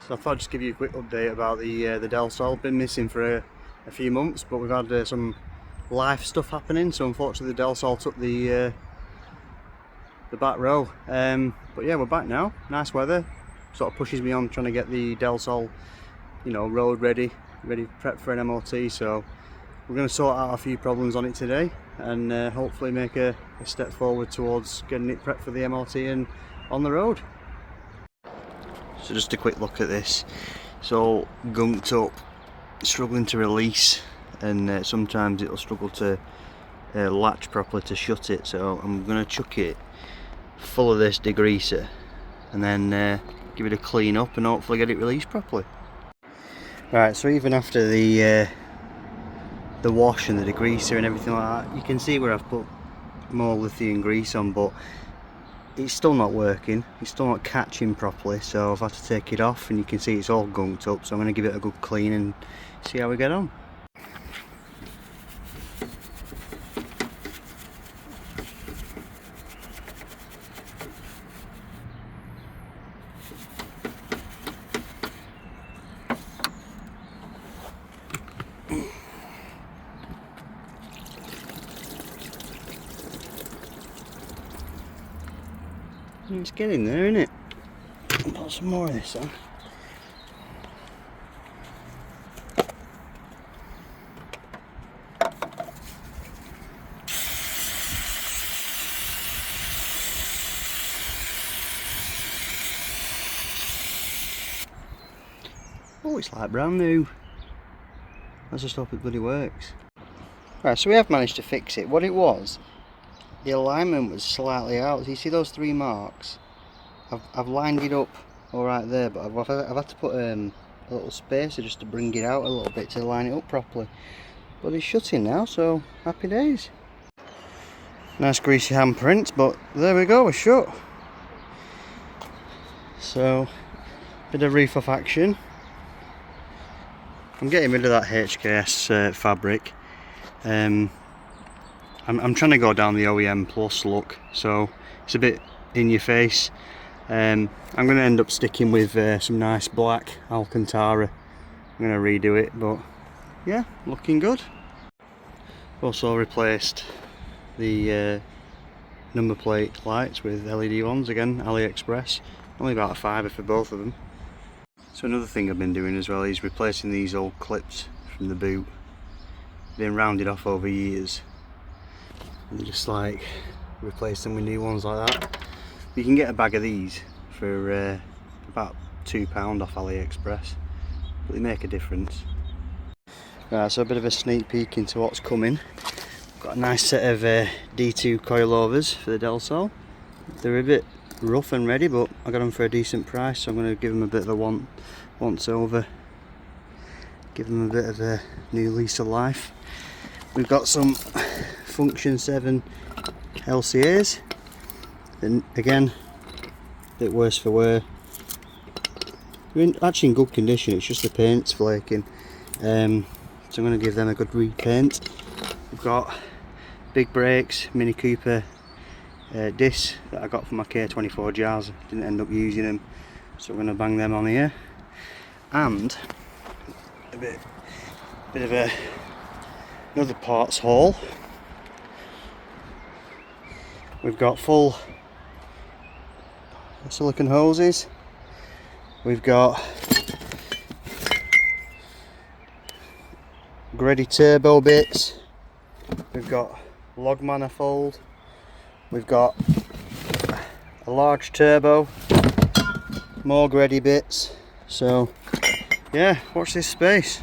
So I thought I'd just give you a quick update about the Del Sol. Been missing for a few months, but we've had some life stuff happening. So unfortunately, the Del Sol took the back row. But yeah, we're back now. Nice weather. Sort of pushes me on trying to get the Del Sol, you know, road ready prep for an MOT. So we're going to sort out a few problems on it today, and hopefully make a step forward towards getting it prepped for the MOT and on the road. So just a quick look at this. It's all gunked up, struggling to release, and sometimes it'll struggle to latch properly to shut it. So I'm going to chuck it full of this degreaser and then give it a clean up and hopefully get it released properly. Right, so even after the wash and the degreaser and everything like that, you can see where I've put more lithium grease on, but it's still not working. It's still not catching properly, so I've had to take it off, and you can see it's all gunked up. So I'm going to give it a good clean and see how we get on. It's getting there, isn't it? I'll put some more of this on. Oh, it's like brand new. Let's just hope it bloody works. Right, so we have managed to fix it. What it was, the alignment was slightly out. So you see those 3 marks? I've lined it up all right there, but I've had to put a little spacer just to bring it out a little bit to line it up properly. But it's shutting now, so happy days. Nice greasy handprints, but there we go, we're shut. So, bit of reef off action. I'm getting rid of that HKS fabric. I'm trying to go down the OEM Plus look, so it's a bit in your face. I'm going to end up sticking with some nice black Alcantara. I'm going to redo it, but yeah, looking good. Also replaced the number plate lights with LED ones, again AliExpress. Only about a £5 for both of them. So another thing I've been doing as well is replacing these old clips from the boot. Been rounded off over years, and just like replace them with new ones like that. You can get a bag of these for about £2 off AliExpress, but they make a difference. Right, so a bit of a sneak peek into what's coming. Got a nice set of D2 coilovers for the Del Sol. They're a bit rough and ready, but I got them for a decent price, so I'm going to give them a bit of a once over. Give them a bit of a new lease of life. We've got some Function 7 LCAs, and again, a bit worse for wear. They're actually in good condition, it's just the paint's flaking. So I'm going to give them a good repaint. We've got big brakes, Mini Cooper discs that I got from my K24 jars. Didn't end up using them, so we're going to bang them on here. And a bit of another parts haul. We've got full silicone hoses. We've got Grady turbo bits. We've got log manifold. We've got a large turbo. More Grady bits. So yeah, watch this space.